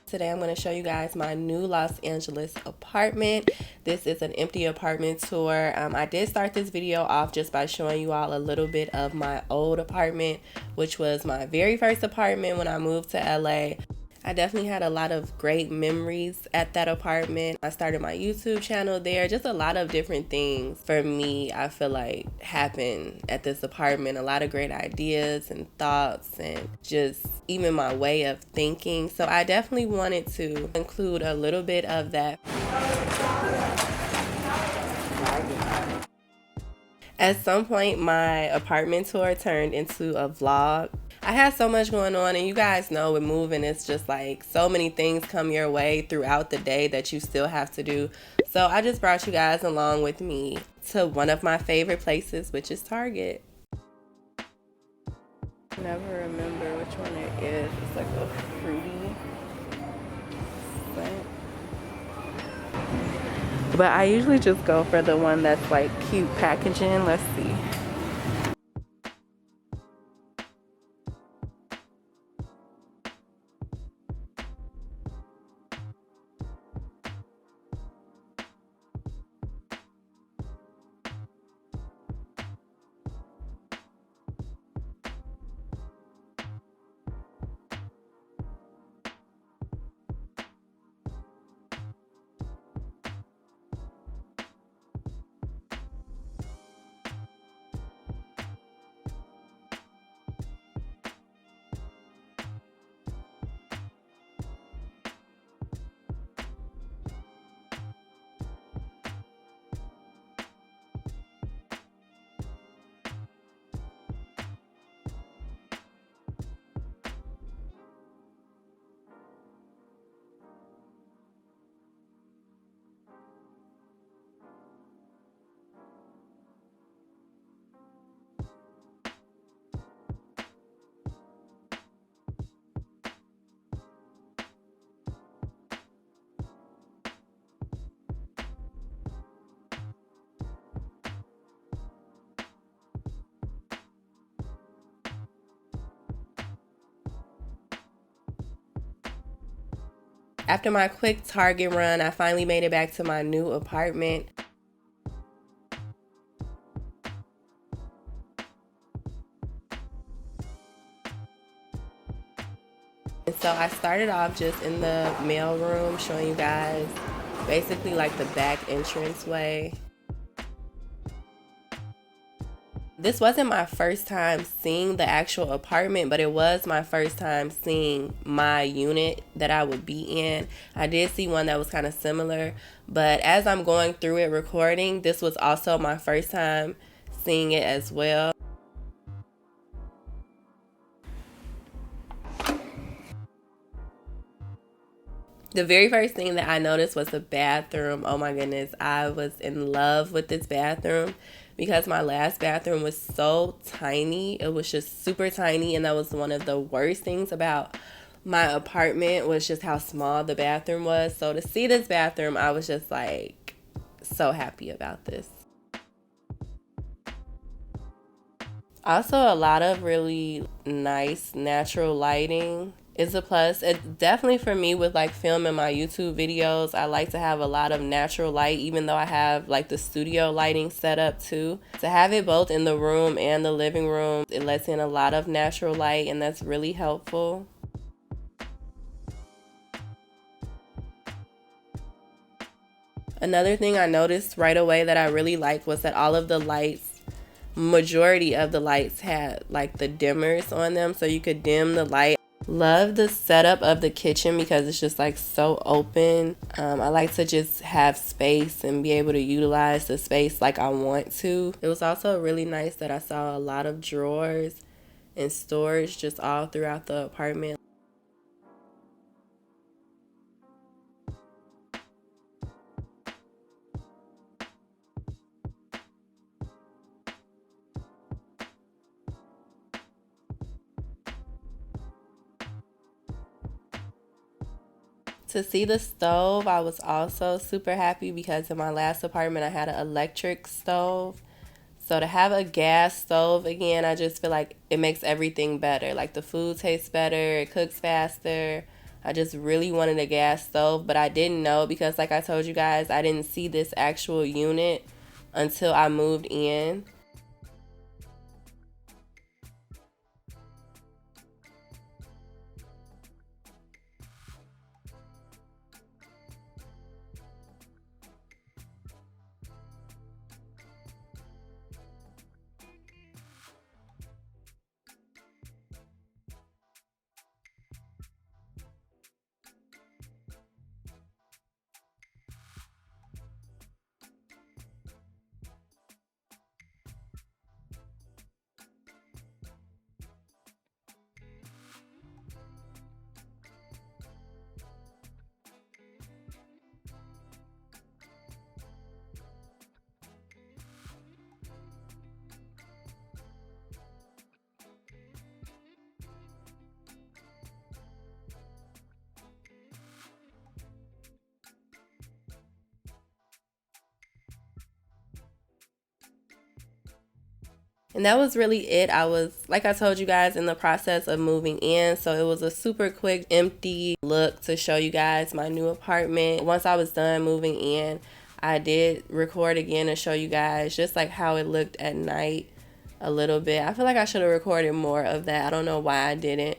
Today I'm going to show you guys my new Los Angeles apartment. This is an empty apartment tour. I did start this video off just by showing you all a little bit of my old apartment, which was my very first apartment when I moved to LA. I definitely had a lot of great memories at that apartment. I started my YouTube channel there. Just a lot of different things for me, I feel like, happened at this apartment. A lot of great ideas and thoughts and just even my way of thinking. So I definitely wanted to include a little bit of that. At some point, my apartment tour turned into a vlog. I had so much going on, and you guys know with moving, it's just like so many things come your way throughout the day that you still have to do. So I just brought you guys along with me to one of my favorite places, which is Target. I never remember which one it is. It's like a fruity scent. But I usually just go for the one that's like cute packaging. Let's see. After my quick Target run, I finally made it back to my new apartment. And so I started off just in the mail room, showing you guys basically like the back entrance way. This wasn't my first time seeing the actual apartment, but it was my first time seeing my unit that I would be in. I did see one that was kind of similar, but as I'm going through it recording, this was also my first time seeing it as well. The very first thing that I noticed was the bathroom. Oh my goodness, I was in love with this bathroom because my last bathroom was so tiny. It was just super tiny, and that was one of the worst things about my apartment, was just how small the bathroom was. So to see this bathroom, I was just like so happy about this. Also, a lot of really nice natural lighting is a plus. It's definitely for me with like filming my YouTube videos. I like to have a lot of natural light, even though I have like the studio lighting set up too. To have it both in the room and the living room, it lets in a lot of natural light, and that's really helpful. Another thing I noticed right away that I really liked was that all of the lights, majority of the lights, had like the dimmers on them, so you could dim the light. Love the setup of the kitchen because it's just like so open. I like to just have space and be able to utilize the space like I want to. It was also really nice that I saw a lot of drawers and storage just all throughout the apartment. To see the stove, I was also super happy because in my last apartment I had an electric stove. So to have a gas stove again, I just feel like it makes everything better. Like the food tastes better, it cooks faster. I just really wanted a gas stove, but I didn't know because like I told you guys, I didn't see this actual unit until I moved in. And that was really it. I was, like I told you guys, in the process of moving in. So it was a super quick, empty look to show you guys my new apartment. Once I was done moving in, I did record again and show you guys just like how it looked at night a little bit. I feel like I should have recorded more of that. I don't know why I didn't.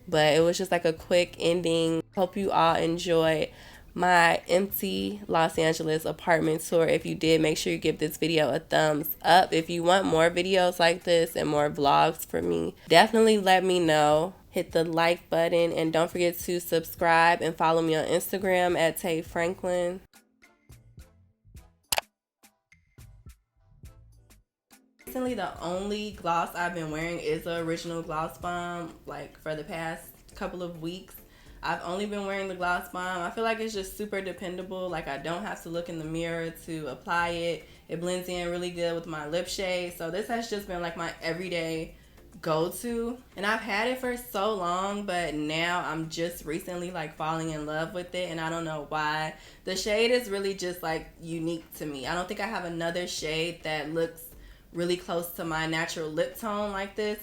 But it was just like a quick ending. Hope you all enjoyed my empty Los Angeles apartment tour. If you did, make sure you give this video a thumbs up. If you want more videos like this and more vlogs from me, definitely let me know. Hit the like button and don't forget to subscribe and follow me on Instagram at Tay Franklin. Recently, the only gloss I've been wearing is the original Gloss Bomb. Like for the past couple of weeks, I've only been wearing the Gloss Bomb. I feel like it's just super dependable. Like I don't have to look in the mirror to apply it. It blends in really good with my lip shade. So this has just been like my everyday go-to. And I've had it for so long, but now I'm just recently like falling in love with it. And I don't know why. The shade is really just like unique to me. I don't think I have another shade that looks really close to my natural lip tone like this.